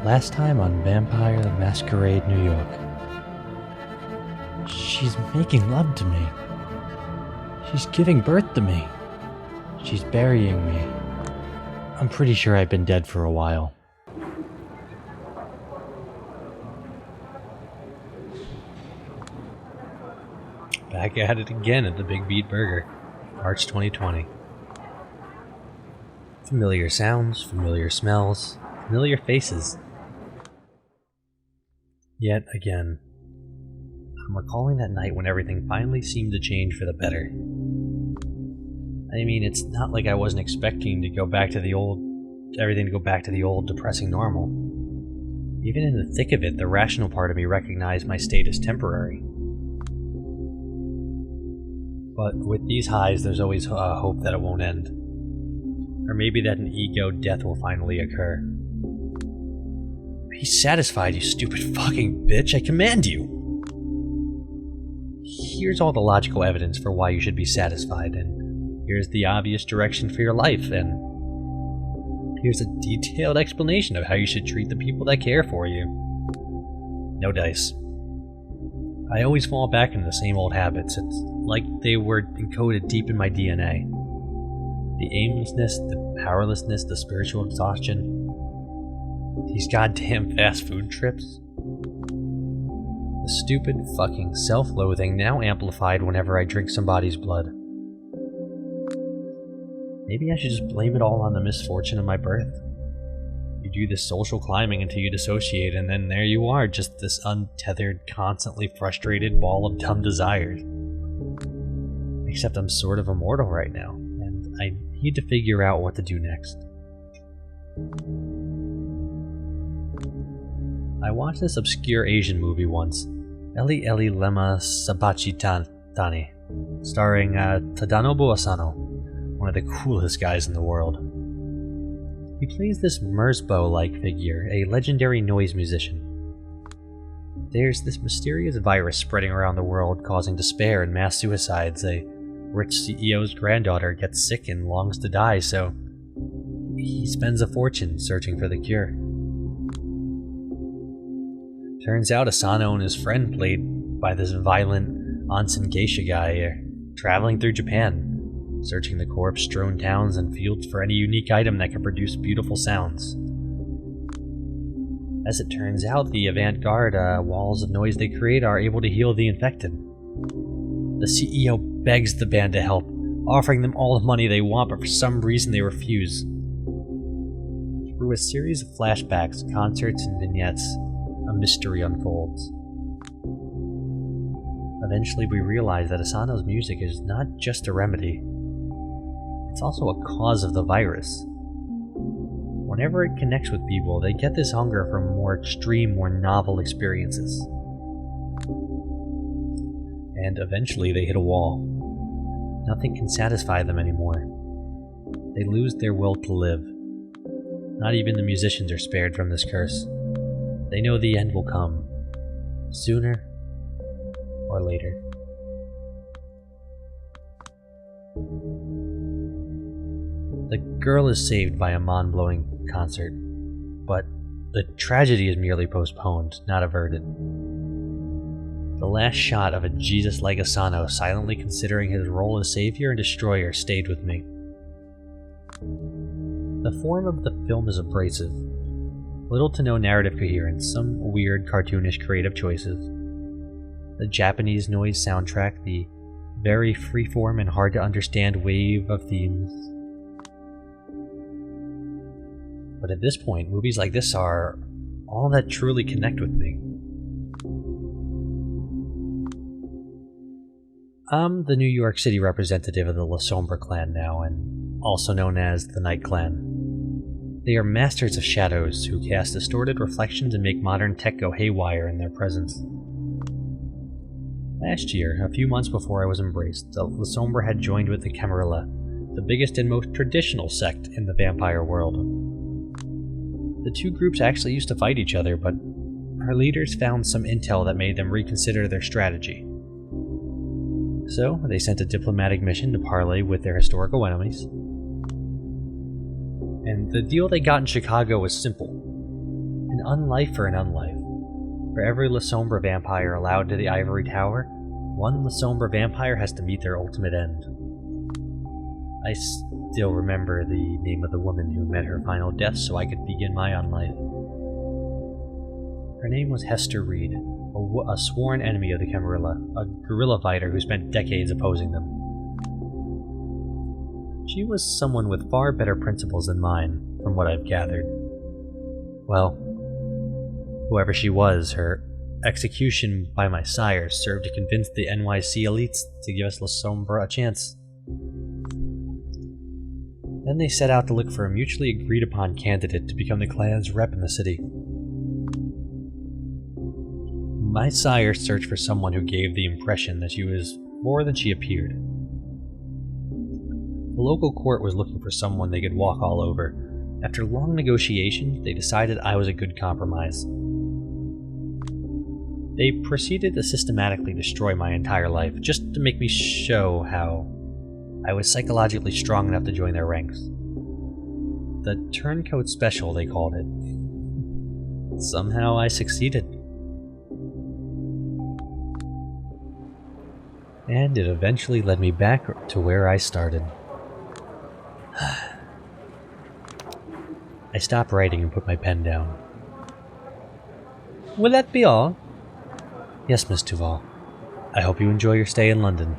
Last time on Vampire the Masquerade, New York. She's making love to me. She's giving birth to me. She's burying me. I'm pretty sure I've been dead for a while. Back at it again at the Big Beat Burger, March 2020. Familiar sounds, familiar smells, familiar faces. Yet again, I'm recalling that night when everything finally seemed to change for the better. I mean, it's not like I wasn't expecting to go back to the old, everything to go back to the old depressing normal. Even in the thick of it, the rational part of me recognized my state as temporary. But with these highs, there's always hope that it won't end. Or maybe that an ego death will finally occur. Be satisfied, you stupid fucking bitch, I command you! Here's all the logical evidence for why you should be satisfied, and here's the obvious direction for your life, and here's a detailed explanation of how you should treat the people that care for you. No dice. I always fall back into the same old habits. It's like they were encoded deep in my DNA. The aimlessness, the powerlessness, the spiritual exhaustion. These goddamn fast food trips. The stupid fucking self-loathing now amplified whenever I drink somebody's blood. Maybe I should just blame it all on the misfortune of my birth. You do this social climbing until you dissociate, and then there you are, just this untethered, constantly frustrated ball of dumb desires. Except I'm sort of immortal right now, and I need to figure out what to do next. I watched this obscure Asian movie once, Eli Eli Lema Sabachi Tani, starring Tadanobu Asano, one of the coolest guys in the world. He plays this Merzbow-like figure, a legendary noise musician. There's this mysterious virus spreading around the world causing despair and mass suicides. A rich CEO's granddaughter gets sick and longs to die, so he spends a fortune searching for the cure. Turns out Asano and his friend, played by this violent onsen geisha guy, are traveling through Japan, searching the corpse-strewn towns and fields for any unique item that can produce beautiful sounds. As it turns out, the avant-garde walls of noise they create are able to heal the infected. The CEO begs the band to help, offering them all the money they want, but for some reason they refuse. Through a series of flashbacks, concerts, and vignettes, a mystery unfolds. Eventually we realize that Asano's music is not just a remedy, it's also a cause of the virus. Whenever it connects with people, they get this hunger for more extreme, more novel experiences. And eventually they hit a wall. Nothing can satisfy them anymore. They lose their will to live. Not even the musicians are spared from this curse. They know the end will come, sooner or later. The girl is saved by a mind-blowing concert, but the tragedy is merely postponed, not averted. The last shot of a Jesus-like Asano silently considering his role as savior and destroyer stayed with me. The form of the film is abrasive. Little to no narrative coherence, some weird cartoonish creative choices. The Japanese noise soundtrack, the very freeform and hard to understand wave of themes. But at this point, movies like this are all that truly connect with me. I'm the New York City representative of the La Sombre clan now, and also known as the Night Clan. They are masters of shadows who cast distorted reflections and make modern tech go haywire in their presence. Last year, a few months before I was embraced, the La Sombre had joined with the Camarilla, the biggest and most traditional sect in the vampire world. The two groups actually used to fight each other, but our leaders found some intel that made them reconsider their strategy. So, they sent a diplomatic mission to parley with their historical enemies. And the deal they got in Chicago was simple. An unlife for an unlife. For every La Sombra vampire allowed to the Ivory Tower, one La Sombra vampire has to meet their ultimate end. I still remember the name of the woman who met her final death so I could begin my unlife. Her name was Hester Reed, a sworn enemy of the Camarilla, a guerrilla fighter who spent decades opposing them. She was someone with far better principles than mine, from what I've gathered. Well, whoever she was, her execution by my sires served to convince the NYC elites to give us La Sombra a chance. Then they set out to look for a mutually agreed upon candidate to become the clan's rep in the city. My sire searched for someone who gave the impression that she was more than she appeared. The local court was looking for someone they could walk all over. After long negotiations, they decided I was a good compromise. They proceeded to systematically destroy my entire life, just to make me show how I was psychologically strong enough to join their ranks. The turncoat special, they called it. Somehow I succeeded. And it eventually led me back to where I started. I stopped writing and put my pen down. Will that be all? Yes, Miss Duval. I hope you enjoy your stay in London.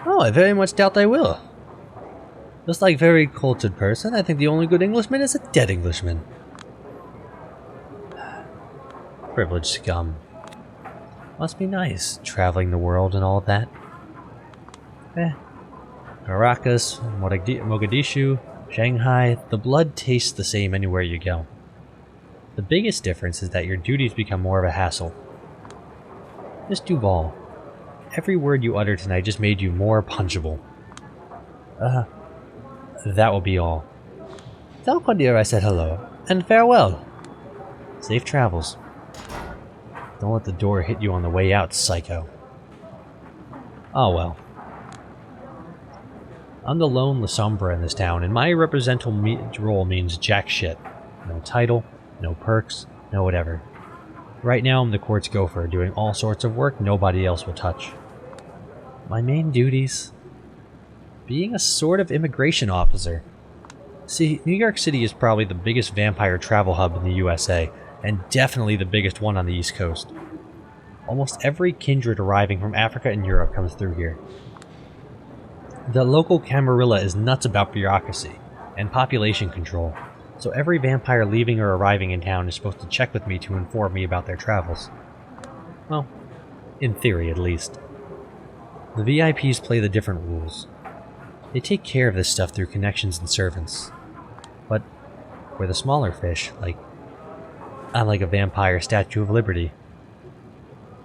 Oh, I very much doubt I will. Just like very cultured person, I think the only good Englishman is a dead Englishman. Privileged scum. Must be nice, traveling the world and all that. Caracas, Mogadishu, Shanghai, the blood tastes the same anywhere you go. The biggest difference is that your duties become more of a hassle. Miss Duval, every word you uttered tonight just made you more punchable. That will be all. Tell Quadir I said hello, and farewell. Safe travels. Don't let the door hit you on the way out, psycho. Oh well. I'm the lone La Sombra in this town, and my representative role means jack shit. No title, no perks, no whatever. Right now I'm the court's gopher, doing all sorts of work nobody else will touch. My main duties? Being a sort of immigration officer. See, New York City is probably the biggest vampire travel hub in the USA, and definitely the biggest one on the East Coast. Almost every kindred arriving from Africa and Europe comes through here. The local Camarilla is nuts about bureaucracy and population control, so every vampire leaving or arriving in town is supposed to check with me to inform me about their travels. Well, in theory at least. The VIPs play the different rules. They take care of this stuff through connections and servants. But we're the smaller fish, I'm like a vampire Statue of Liberty.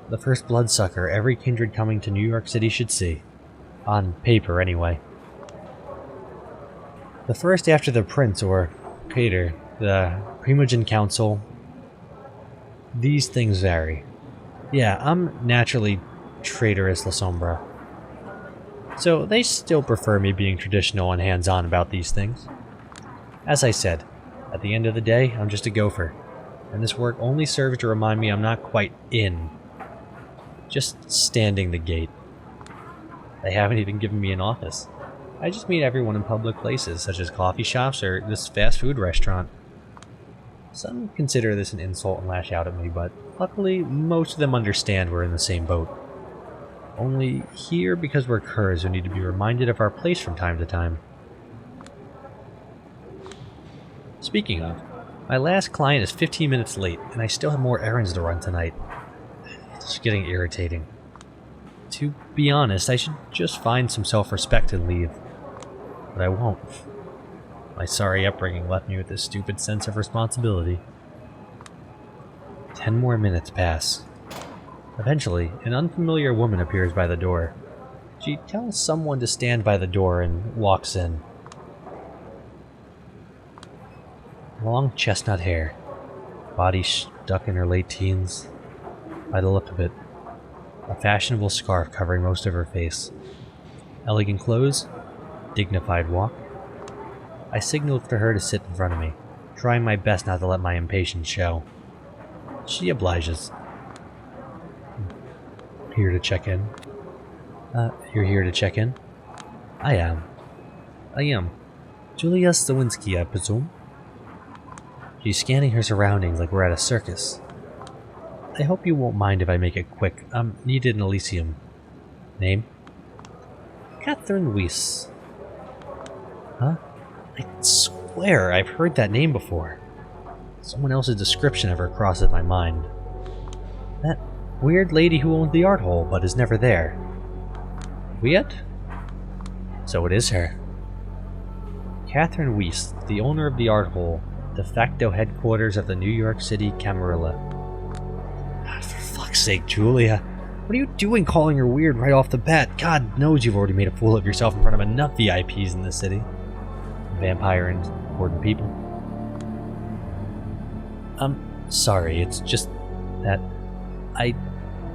The first bloodsucker every kindred coming to New York City should see. On paper, anyway. The first after the Prince, or Pater, the Primogen Council. These things vary. Yeah, I'm naturally traitorous La Sombra. So they still prefer me being traditional and hands-on about these things. As I said, at the end of the day, I'm just a gopher. And this work only serves to remind me I'm not quite in. Just standing the gate. They haven't even given me an office. I just meet everyone in public places, such as coffee shops or this fast food restaurant. Some consider this an insult and lash out at me, but luckily most of them understand we're in the same boat. Only here because we're curs who need to be reminded of our place from time to time. Speaking of, my last client is 15 minutes late, and I still have more errands to run tonight. It's getting irritating. To be honest, I should just find some self-respect and leave. But I won't. My sorry upbringing left me with this stupid sense of responsibility. 10 more minutes pass. Eventually, an unfamiliar woman appears by the door. She tells someone to stand by the door and walks in. Long chestnut hair. Body stuck in her late teens. By the look of it. A fashionable scarf covering most of her face. Elegant clothes. Dignified walk. I signaled for her to sit in front of me, trying my best not to let my impatience show. She obliges. Here to check in. You're here to check in? I am. Julia Stawinski, I presume? She's scanning her surroundings like we're at a circus. I hope you won't mind if I make it quick. I'm needed in Elysium. Name? Catherine Weiss. Huh? I swear I've heard that name before. Someone else's description of her crosses my mind. That weird lady who owns the art hole but is never there. Weird? So it is her. Catherine Weiss, the owner of the art hole, de facto headquarters of the New York City Camarilla. For fuck's sake, Julia. What are you doing calling her weird right off the bat? God knows you've already made a fool of yourself in front of enough VIPs in this city. Vampire and important people. I'm sorry, it's just that I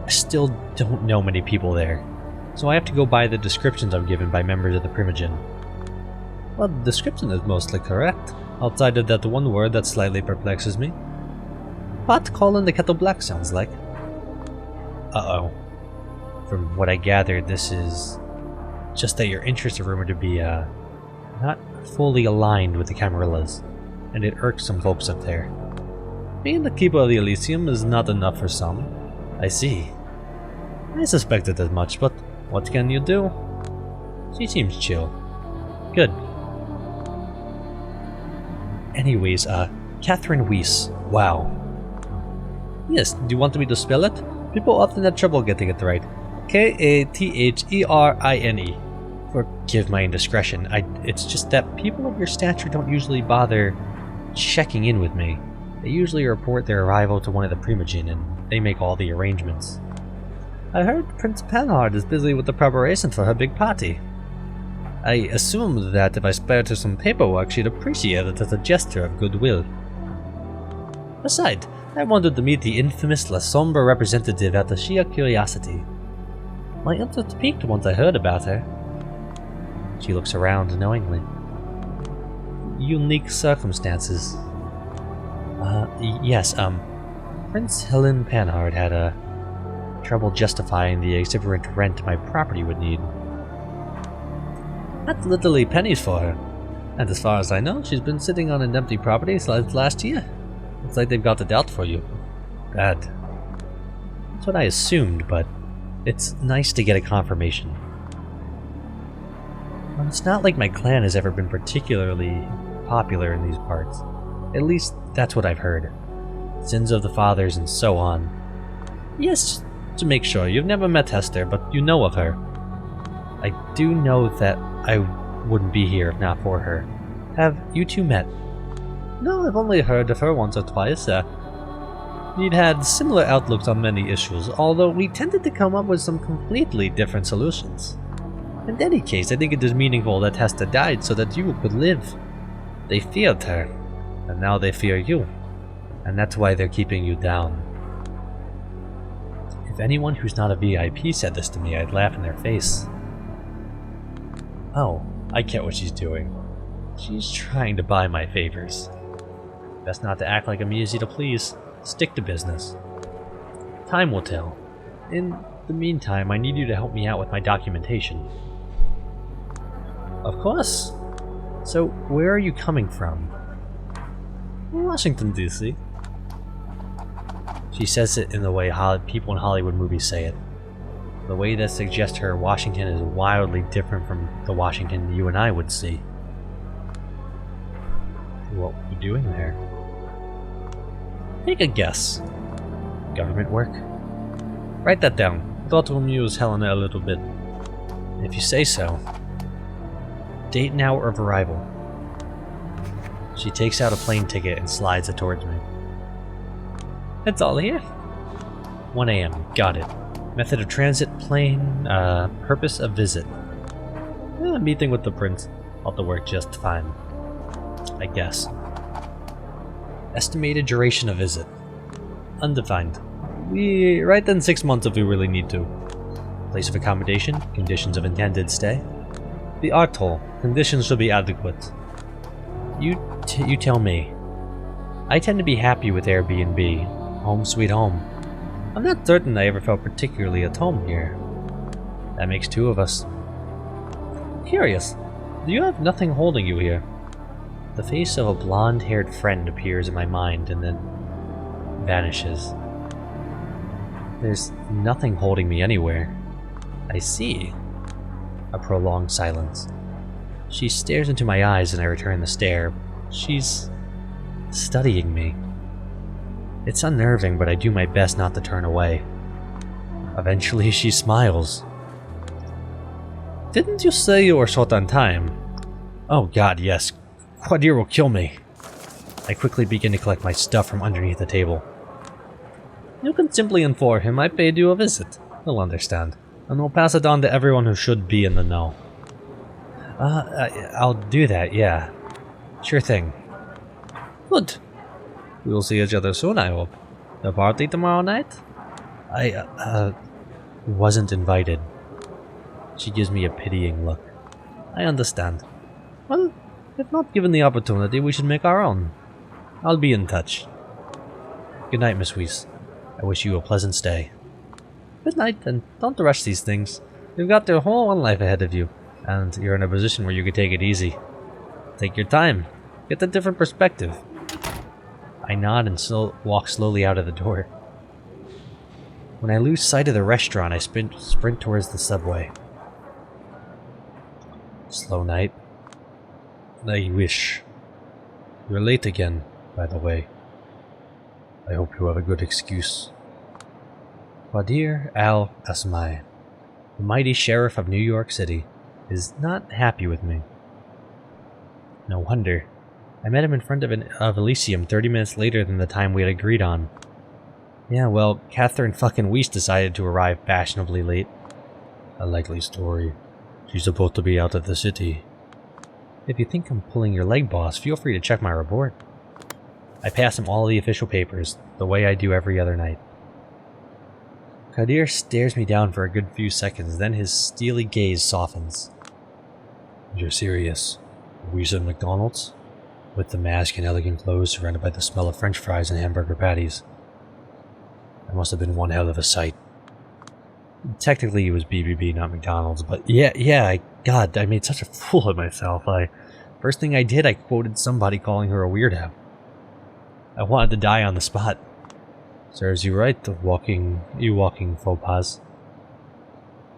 still don't know many people there. So I have to go by the descriptions I'm given by members of the Primogen. Well, the description is mostly correct, outside of that one word that slightly perplexes me. Pot calling the kettle black sounds like. Uh-oh. From what I gathered, this is just that your interests are rumored to be, not fully aligned with the Camarillas, and it irks some folks up there. Being the keeper of the Elysium is not enough for some. I see. I suspected as much, but what can you do? She seems chill. Good. Anyways, Catherine Weiss. Wow. Yes, do you want me to spell it? People often have trouble getting it right. K-A-T-H-E-R-I-N-E. Forgive my indiscretion. It's just that people of your stature don't usually bother checking in with me. They usually report their arrival to one of the Primogen, and they make all the arrangements. I heard Prince Panhard is busy with the preparation for her big party. I assumed that if I spared her some paperwork, she'd appreciate it as a gesture of goodwill. Besides, I wanted to meet the infamous La Sombra representative out of sheer curiosity. My interest peaked once I heard about her. She looks around knowingly. Unique circumstances. Yes, Prince Helen Panhard had, trouble justifying the exuberant rent my property would need. That's literally pennies for her. And as far as I know, she's been sitting on an empty property since last year. Looks like they've got it out for you. Bad. That's what I assumed, but it's nice to get a confirmation. Well, it's not like my clan has ever been particularly popular in these parts. At least, that's what I've heard. Sins of the fathers and so on. Yes, to make sure, you've never met Hester, but you know of her. I do know that I wouldn't be here if not for her. Have you two met? No, I've only heard of her once or twice. We'd had similar outlooks on many issues, although we tended to come up with some completely different solutions. In any case, I think it is meaningful that Hester died so that you could live. They feared her, and now they fear you. And that's why they're keeping you down. If anyone who's not a VIP said this to me, I'd laugh in their face. Oh, I get what she's doing. She's trying to buy my favors. Best not to act like I'm easy to please. Stick to business. Time will tell. In the meantime, I need you to help me out with my documentation. Of course. So, where are you coming from? Washington, D.C. She says it in the way people in Hollywood movies say it. The way that suggests her Washington is wildly different from the Washington you and I would see. What are you doing there? Take a guess. Government work? Write that down. Thought will amuse Helena a little bit. If you say so. Date and hour of arrival. She takes out a plane ticket and slides it towards me. That's all here. 1 a.m. Got it. Method of transit, plane, purpose of visit. Meeting with the prince. Ought to work just fine. I guess. Estimated duration of visit. Undefined. We write then 6 months if we really need to. Place of accommodation, conditions of intended stay. The art hole. Conditions should be adequate. You tell me. I tend to be happy with Airbnb. Home sweet home. I'm not certain I ever felt particularly at home here. That makes two of us. Curious, do you have nothing holding you here? The face of a blonde-haired friend appears in my mind and then vanishes. There's nothing holding me anywhere. I see. A prolonged silence. She stares into my eyes and I return the stare. She's studying me. It's unnerving, but I do my best not to turn away. Eventually, she smiles. Didn't you say you were short on time? Oh god, yes. Quadir will kill me. I quickly begin to collect my stuff from underneath the table. You can simply inform him I paid you a visit. He'll understand. And we'll pass it on to everyone who should be in the know. I'll do that, yeah. Sure thing. Good. We'll see each other soon, I hope. The party tomorrow night? I wasn't invited. She gives me a pitying look. I understand. Well, if not given the opportunity, we should make our own. I'll be in touch. Good night, Miss Weiss. I wish you a pleasant stay. Good night, and don't rush these things. You've got your whole one life ahead of you, and you're in a position where you can take it easy. Take your time. Get a different perspective. I nod and walk slowly out of the door. When I lose sight of the restaurant, I sprint towards the subway. Slow night. I wish. You're late again, by the way. I hope you have a good excuse. Qadir al-Asmai, the mighty sheriff of New York City, is not happy with me. No wonder. I met him in front of Elysium 30 minutes later than the time we had agreed on. Yeah, well, Catherine fucking Weiss decided to arrive fashionably late. A likely story. She's supposed to be out of the city. If you think I'm pulling your leg, boss, feel free to check my report. I pass him all the official papers, the way I do every other night. Qadir stares me down for a good few seconds, then his steely gaze softens. You're serious? Weiss at McDonald's? With the mask and elegant clothes surrounded by the smell of French fries and hamburger patties. That must have been one hell of a sight. Technically it was BBB, not McDonald's, but God, I made such a fool of myself. First thing I did, I quoted somebody calling her a weirdo. I wanted to die on the spot. Serves you right, you walking faux pas.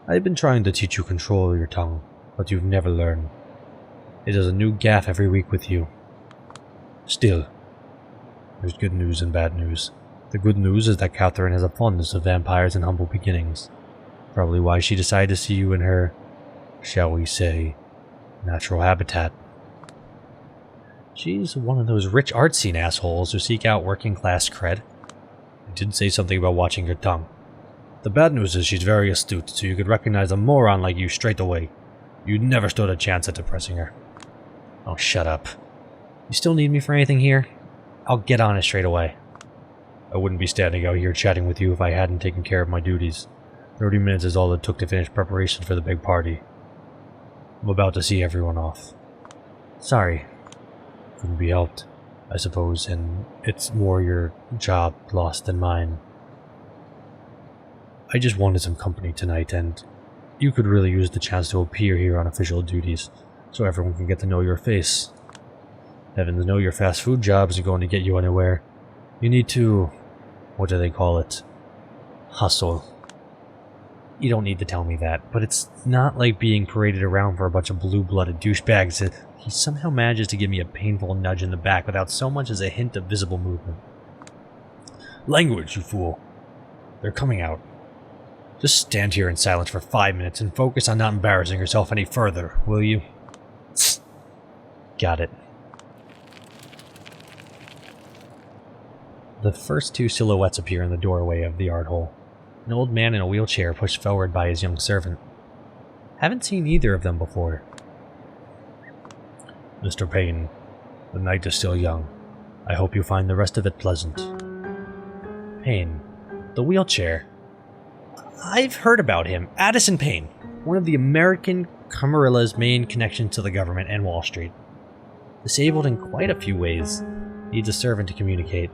I've been trying to teach you control of your tongue, but you've never learned. It is a new gaffe every week with you. Still, there's good news and bad news. The good news is that Catherine has a fondness of vampires and humble beginnings. Probably why she decided to see you in her, shall we say, natural habitat. She's one of those rich art scene assholes who seek out working class cred. I did say something about watching your tongue. The bad news is she's very astute, so you could recognize a moron like you straight away. You never stood a chance at depressing her. Oh, shut up. You still need me for anything here? I'll get on it straight away. I wouldn't be standing out here chatting with you if I hadn't taken care of my duties. 30 minutes is all it took to finish preparations for the big party. I'm about to see everyone off. Sorry. Couldn't be helped, I suppose, and it's more your job loss than mine. I just wanted some company tonight, and you could really use the chance to appear here on official duties, so everyone can get to know your face. Heavens know your fast food job isn't going to get you anywhere. You need to... what do they call it? Hustle. You don't need to tell me that, but it's not like being paraded around for a bunch of blue-blooded douchebags. He somehow manages to give me a painful nudge in the back without so much as a hint of visible movement. Language, you fool. They're coming out. Just stand here in silence for 5 minutes and focus on not embarrassing yourself any further, will you? Tsk. Got it. The first two silhouettes appear in the doorway of the art hole. An old man in a wheelchair pushed forward by his young servant. Haven't seen either of them before. Mr. Payne, the night is still young. I hope you find the rest of it pleasant. Payne, the wheelchair. I've heard about him. Addison Payne, one of the American Camarilla's main connections to the government and Wall Street. Disabled in quite a few ways. Needs a servant to communicate.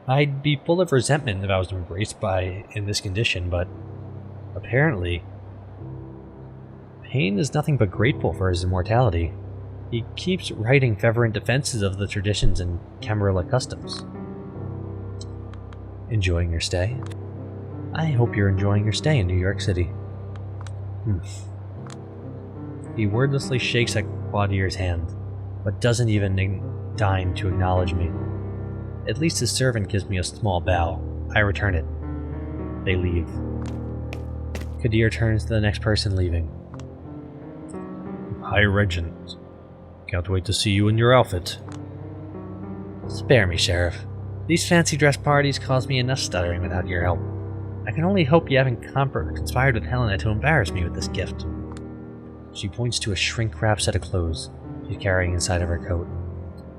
I'd be full of resentment if I was embraced in this condition, but apparently, Payne is nothing but grateful for his immortality. He keeps writing fervent defenses of the traditions and Camarilla customs. Enjoying your stay? I hope you're enjoying your stay in New York City. He wordlessly shakes at Quadier's hand, but doesn't even deign to acknowledge me. At least his servant gives me a small bow. I return it. They leave. Quadier turns to the next person leaving. Hi, Regent. Can't wait to see you in your outfit. Spare me, Sheriff. These fancy dress parties cause me enough stuttering without your help. I can only hope you haven't conspired with Helena to embarrass me with this gift. She points to a shrink-wrapped set of clothes she's carrying inside of her coat.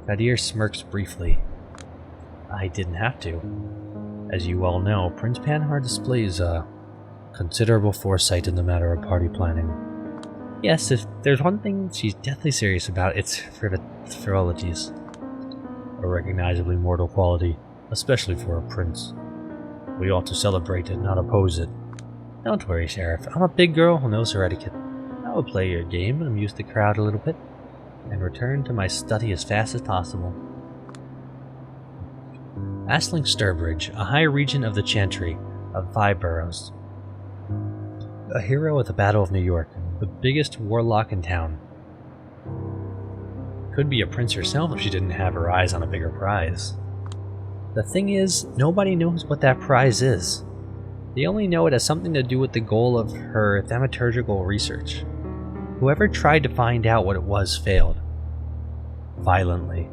Quadier smirks briefly. I didn't have to. As you well know, Prince Panhard displays considerable foresight in the matter of party planning. Yes, if there's one thing she's deathly serious about, it's frivolities. A recognizably mortal quality, especially for a prince. We ought to celebrate it, not oppose it. Don't worry, Sheriff. I'm a big girl who knows her etiquette. I will play your game and amuse the crowd a little bit, and return to my study as fast as possible. Aisling Sturbridge, a high regent of the Chantry of 5 boroughs. A hero at the Battle of New York, the biggest warlock in town. Could be a prince herself if she didn't have her eyes on a bigger prize. The thing is, nobody knows what that prize is. They only know it has something to do with the goal of her thaumaturgical research. Whoever tried to find out what it was failed. Violently.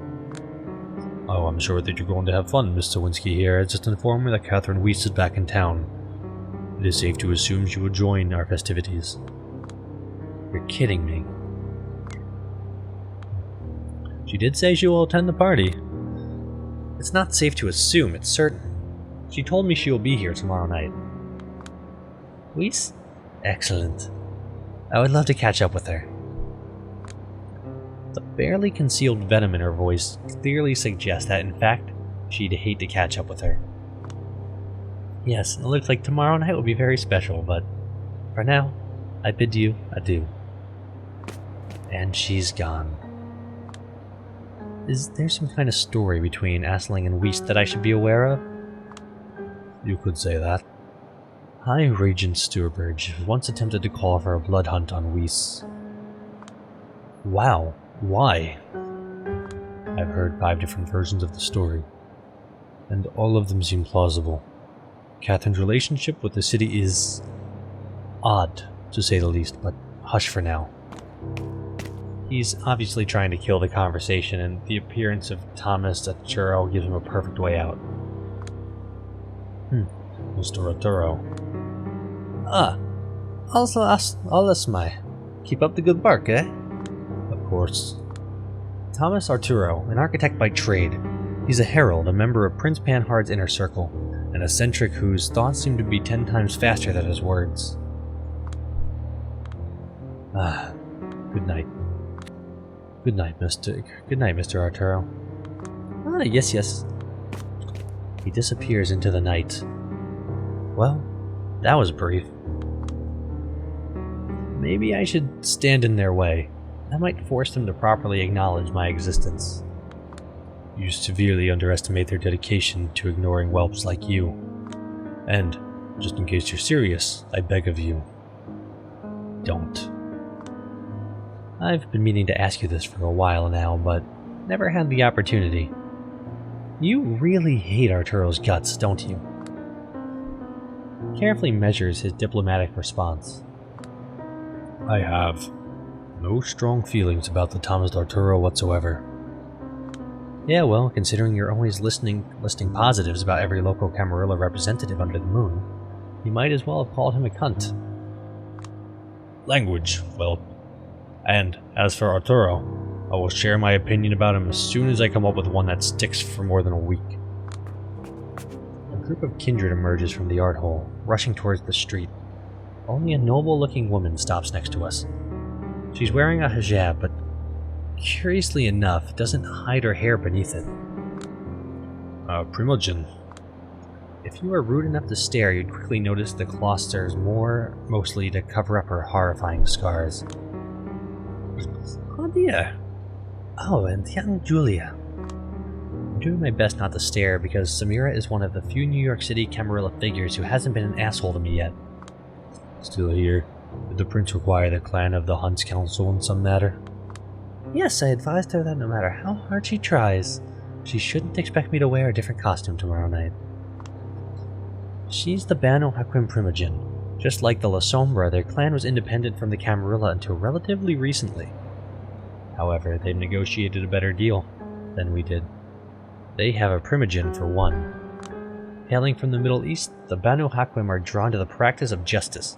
Oh, I'm sure that you're going to have fun, Miss Sawinski here. Just inform me that Catherine Weiss is back in town. It is safe to assume she will join our festivities. You're kidding me. She did say she will attend the party. It's not safe to assume, it's certain. She told me she will be here tomorrow night. Weiss? Excellent. I would love to catch up with her. The barely concealed venom in her voice clearly suggests that, in fact, she'd hate to catch up with her. Yes, it looks like tomorrow night will be very special, but for now, I bid you adieu. And she's gone. Is there some kind of story between Aisling and Weiss that I should be aware of? You could say that. High Regent Sturbridge once attempted to call for a blood hunt on Weiss. Wow, why? I've heard 5 different versions of the story, and all of them seem plausible. Catherine's relationship with the city is odd, to say the least, but hush for now. He's obviously trying to kill the conversation, and the appearance of Thomas Arturo gives him a perfect way out. Mr. Arturo. Alles my. Keep up the good work, eh? Of course. Thomas Arturo, an architect by trade. He's a herald, a member of Prince Panhard's inner circle, an eccentric whose thoughts seem to be 10 times faster than his words. Good night. Good night, Mr. Arturo. Yes. He disappears into the night. Well, that was brief. Maybe I should stand in their way. That might force them to properly acknowledge my existence. You severely underestimate their dedication to ignoring whelps like you. And, just in case you're serious, I beg of you, don't. I've been meaning to ask you this for a while now, but never had the opportunity. You really hate Arturo's guts, don't you? Carefully measures his diplomatic response. I have no strong feelings about the Thomas Arturo whatsoever. Yeah, well, considering you're always listing positives about every local Camarilla representative under the moon, you might as well have called him a cunt. Language, well. And as for Arturo, I will share my opinion about him as soon as I come up with one that sticks for more than a week. A group of kindred emerges from the art hole, rushing towards the street. Only a noble-looking woman stops next to us. She's wearing a hijab, but curiously enough, doesn't hide her hair beneath it. Primogen, If you were rude enough to stare, you'd quickly notice the claw more mostly to cover up her horrifying scars. Claudia! Oh, and young Julia. I'm doing my best not to stare because Samira is one of the few New York City Camarilla figures who hasn't been an asshole to me yet. Still here? Did the prince require the clan of the Hunt's Council in some matter? Yes, I advised her that no matter how hard she tries, she shouldn't expect me to wear a different costume tomorrow night. She's the Banu Hakim Primogen. Just like the La Sombra, their clan was independent from the Camarilla until relatively recently. However, they've negotiated a better deal than we did. They have a Primogen for one. Hailing from the Middle East, the Banu Hakim are drawn to the practice of justice.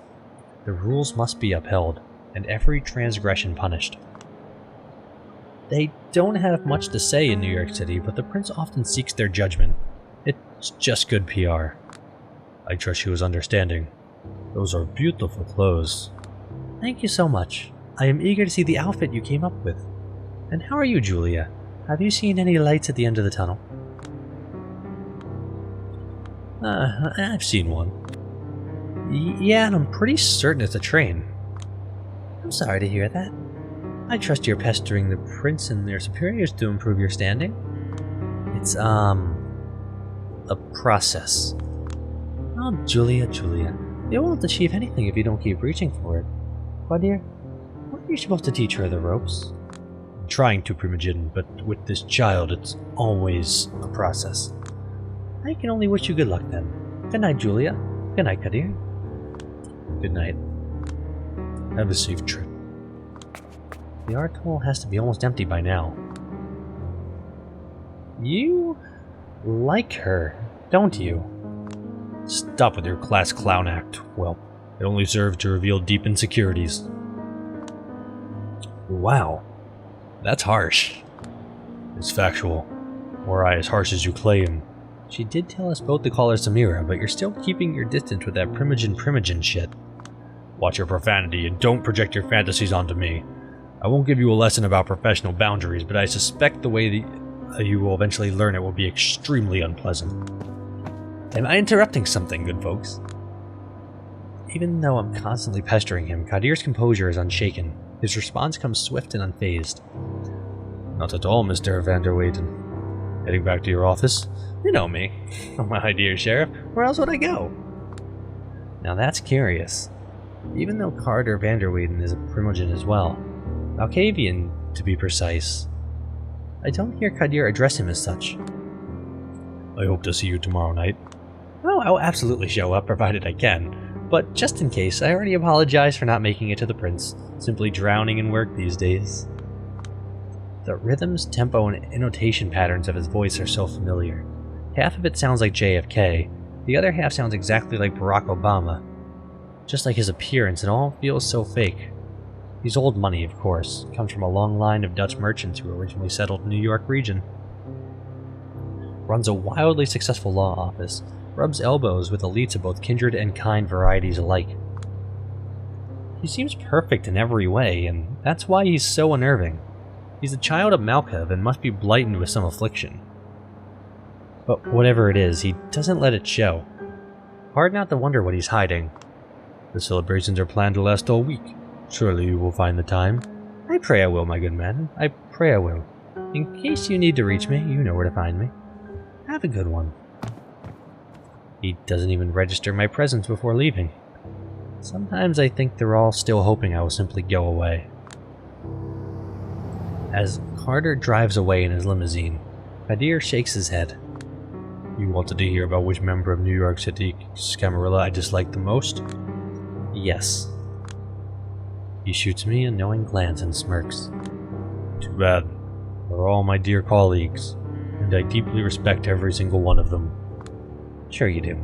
The rules must be upheld, and every transgression punished. They don't have much to say in New York City, but the prince often seeks their judgment. It's just good PR. I trust she was understanding. Those are beautiful clothes. Thank you so much. I am eager to see the outfit you came up with. And how are you, Julia? Have you seen any lights at the end of the tunnel? I've seen one. Yeah, and I'm pretty certain it's a train. I'm sorry to hear that. I trust you're pestering the prince and their superiors to improve your standing. It's, a process. Oh, Julia. You won't achieve anything if you don't keep reaching for it. Claudia, when are you supposed to teach her the ropes? I'm trying to, Primogen, but with this child, it's always a process. I can only wish you good luck then. Good night, Julia. Good night, Kadir. Good night. Have a safe trip. The art hole has to be almost empty by now. You like her, don't you? Stop with your class clown act. Well, it only served to reveal deep insecurities. Wow. That's harsh. It's factual. Or I as harsh as you claim. She did tell us both to call her Samira, but you're still keeping your distance with that Primogen shit. Watch your profanity and don't project your fantasies onto me. I won't give you a lesson about professional boundaries, but I suspect the way you will eventually learn it will be extremely unpleasant. Am I interrupting something, good folks? Even though I'm constantly pestering him, Kadir's composure is unshaken. His response comes swift and unfazed. Not at all, Mr. van der Weyden. Heading back to your office? You know me. My dear Sheriff, where else would I go? Now that's curious. Even though Carter van der Weyden is a Primogen as well. Alcavian, to be precise. I don't hear Kadir address him as such. I hope to see you tomorrow night. Oh, I'll absolutely show up, provided I can. But just in case, I already apologize for not making it to the prince. Simply drowning in work these days. The rhythms, tempo, and intonation patterns of his voice are so familiar. Half of it sounds like JFK, the other half sounds exactly like Barack Obama. Just like his appearance, it all feels so fake. He's old money, of course, comes from a long line of Dutch merchants who originally settled in the New York region. Runs a wildly successful law office, rubs elbows with elites of both kindred and kind varieties alike. He seems perfect in every way, and that's why he's so unnerving. He's a child of Malkav and must be blighted with some affliction. But whatever it is, he doesn't let it show. Hard not to wonder what he's hiding. The celebrations are planned to last all week. Surely you will find the time. I pray I will, my good man. I pray I will. In case you need to reach me, you know where to find me. Have a good one. He doesn't even register my presence before leaving. Sometimes I think they're all still hoping I will simply go away. As Carter drives away in his limousine, Kadir shakes his head. You wanted to hear about which member of New York City Camarilla I dislike the most? Yes. He shoots me a knowing glance and smirks. Too bad. They're all my dear colleagues, and I deeply respect every single one of them. Sure you do.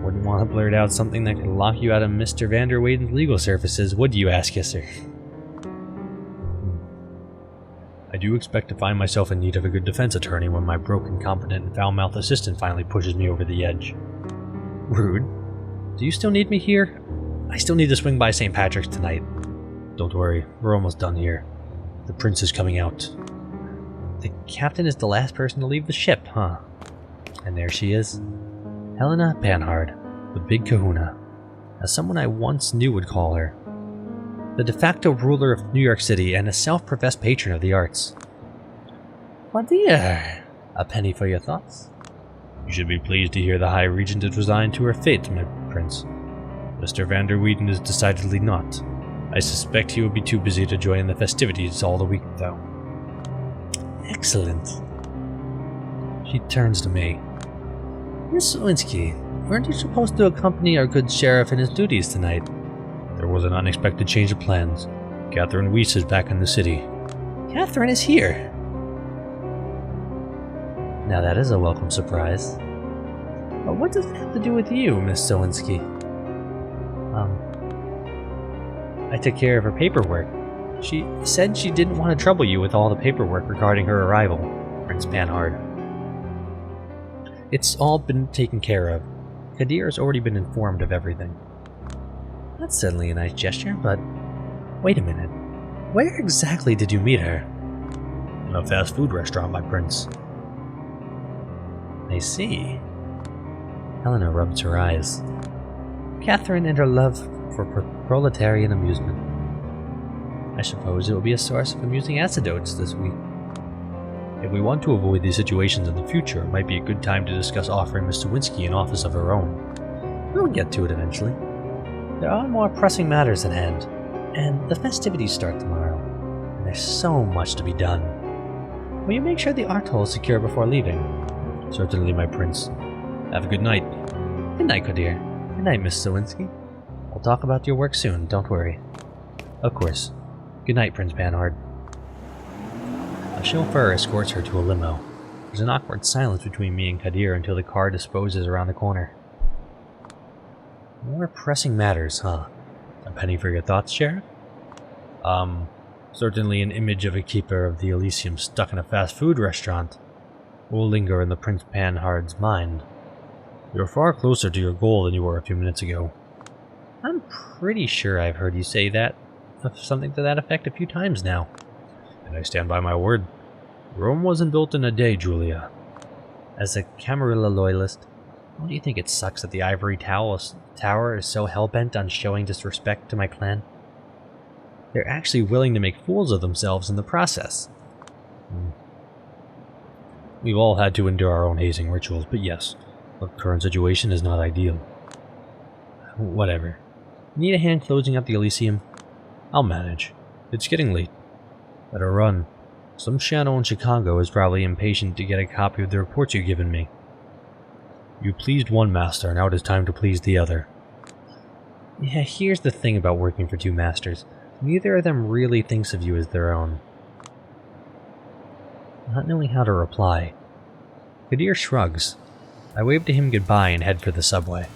Wouldn't want to blurt out something that could lock you out of Mr. van der Weyden's legal services, would you, ass-kisser? I do expect to find myself in need of a good defense attorney when my broken, competent, and foul-mouthed assistant finally pushes me over the edge. Rude. Do you still need me here? I still need to swing by St. Patrick's tonight. Don't worry, we're almost done here. The prince is coming out. The captain is the last person to leave the ship, huh? And there she is. Helena Panhard, the Big Kahuna, as someone I once knew would call her. The de facto ruler of New York City and a self-professed patron of the arts. My dear, a penny for your thoughts. You should be pleased to hear the High Regent is resigned to her fate, my prince. Mr. van der Weyden is decidedly not. I suspect he will be too busy to join in the festivities all the week, though. Excellent. She turns to me. Miss Lewinsky, weren't you supposed to accompany our good sheriff in his duties tonight? There was an unexpected change of plans. Catherine Weiss is back in the city. Catherine is here. Now that is a welcome surprise. But what does it have to do with you, Miss Lewinsky? I took care of her paperwork. She said she didn't want to trouble you with all the paperwork regarding her arrival, Prince Panhard. It's all been taken care of. Kadir has already been informed of everything. That's certainly a nice gesture, but wait a minute. Where exactly did you meet her? In a fast food restaurant, my prince. I see. Helena rubs her eyes. Catherine and her love for proletarian amusement. I suppose it will be a source of amusing anecdotes this week. If we want to avoid these situations in the future, it might be a good time to discuss offering Miss Lewinsky an office of her own. We'll get to it eventually. There are more pressing matters at hand, and the festivities start tomorrow, and there's so much to be done. Will you make sure the art hole is secure before leaving? Certainly, my prince. Have a good night. Good night, Kadir. Good night, Miss Lewinsky. We'll talk about your work soon, don't worry. Of course. Good night, Prince Panhard. A chauffeur escorts her to a limo. There's an awkward silence between me and Kadir until the car disposes around the corner. More pressing matters, huh? A penny for your thoughts, Sheriff? Certainly an image of a keeper of the Elysium stuck in a fast food restaurant will linger in the Prince Panhard's mind. You're far closer to your goal than you were a few minutes ago. I'm pretty sure I've heard you say that, something to that effect a few times now. And I stand by my word. Rome wasn't built in a day, Julia. As a Camarilla loyalist, don't you think it sucks that the Ivory Tower is so hell-bent on showing disrespect to my clan? They're actually willing to make fools of themselves in the process. We've all had to endure our own hazing rituals, but yes, the current situation is not ideal. Whatever. Need a hand closing up the Elysium? I'll manage. It's getting late. Better run. Some Shadow in Chicago is probably impatient to get a copy of the reports you've given me. You pleased one master, now it is time to please the other. Yeah, here's the thing about working for two masters. Neither of them really thinks of you as their own. Not knowing how to reply, Kadir shrugs. I wave to him goodbye and head for the subway.